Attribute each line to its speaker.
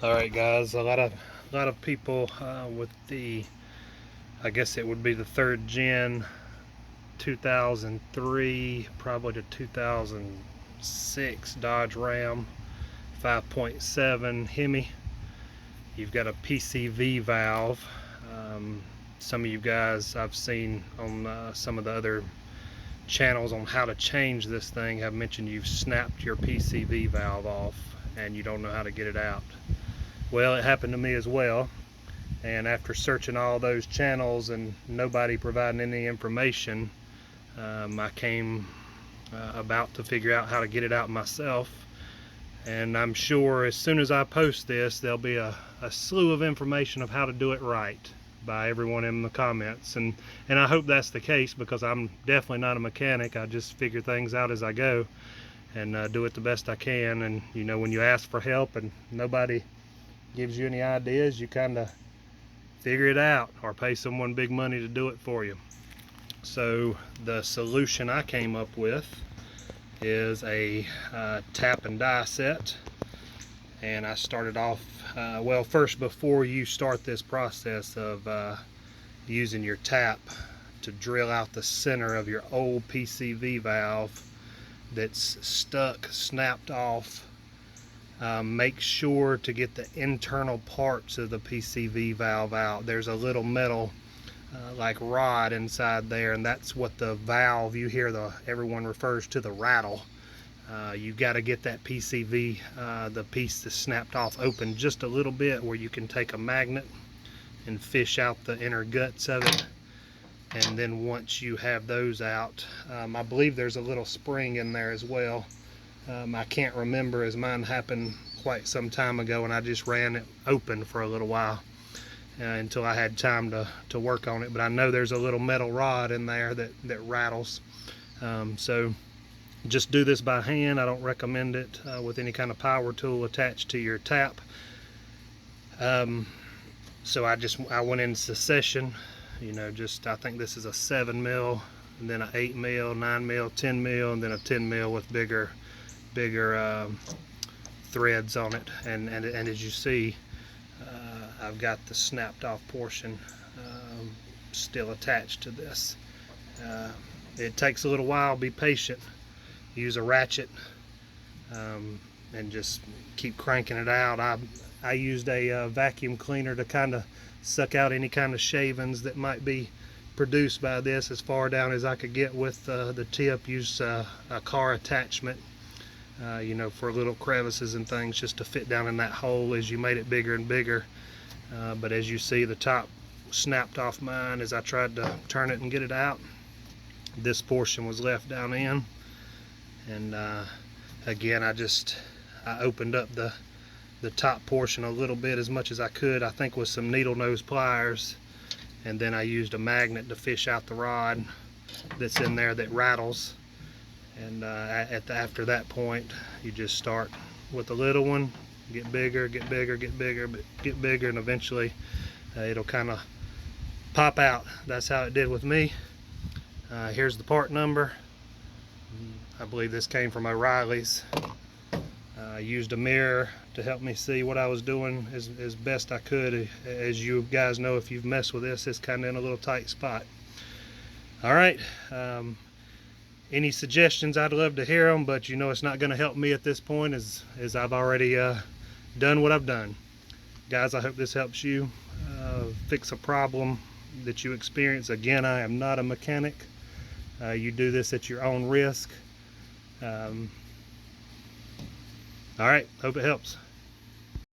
Speaker 1: All right, guys. A lot of people with the, I guess it would be the third gen 2003, probably the 2006 Dodge Ram 5.7 Hemi. You've got a PCV valve. Some of you guys I've seen on some of the other channels on how to change this thing have mentioned you've snapped your PCV valve off and you don't know how to get it out. Well, it happened to me as well, and after searching all those channels and nobody providing any information, I came about to figure out how to get it out myself. And I'm sure as soon as I post this, there'll be a slew of information of how to do it right by everyone in the comments, and I hope that's the case, because I'm definitely not a mechanic. I just figure things out as I go and do it the best I can. And you know, when you ask for help and nobody gives you any ideas, you kind of figure it out or pay someone big money to do it for you. So the solution I came up with is a tap and die set. And I started off, well, first, before you start this process of using your tap to drill out the center of your old PCV valve that's stuck, snapped off, make sure to get the internal parts of the PCV valve out. There's a little metal like rod inside there, and that's what the valve, you hear everyone refers to the rattle. You've got to get that PCV, the piece that's snapped off, open just a little bit, where you can take a magnet and fish out the inner guts of it. And then once you have those out, I believe there's a little spring in there as well. I can't remember, as mine happened quite some time ago, and I just ran it open for a little while until I had time to work on it. But I know there's a little metal rod in there that rattles. So just do this by hand. I don't recommend it with any kind of power tool attached to your tap. So I went into session, you know, I think this is a 7 mil, and then an 8 mil, 9 mil, 10 mil, and then a 10 mil with bigger threads on it. And as you see, I've got the snapped off portion still attached to this. It takes a little while. Be patient. Use a ratchet and just keep cranking it out. I used a vacuum cleaner to kind of suck out any kind of shavings that might be produced by this, as far down as I could get with the tip. Use a car attachment, you know, for little crevices and things, just to fit down in that hole as you made it bigger and bigger. But as you see, the top snapped off mine as I tried to turn it and get it out. This portion was left down in. And again, I opened up the top portion a little bit, as much as I could, I think with some needle nose pliers, and then I used a magnet to fish out the rod that's in there that rattles. And after that point, you just start with a little one, get bigger, get bigger, get bigger, get bigger, and eventually it'll kind of pop out. That's how it did with me. Here's the part number. I believe this came from O'Reilly's. I used a mirror to help me see what I was doing as best I could. As you guys know, if you've messed with this, it's kind of in a little tight spot. All right. Any suggestions, I'd love to hear them, but you know it's not going to help me at this point, as I've already done what I've done. Guys, I hope this helps you fix a problem that you experience. Again, I am not a mechanic. You do this at your own risk. All right, hope it helps.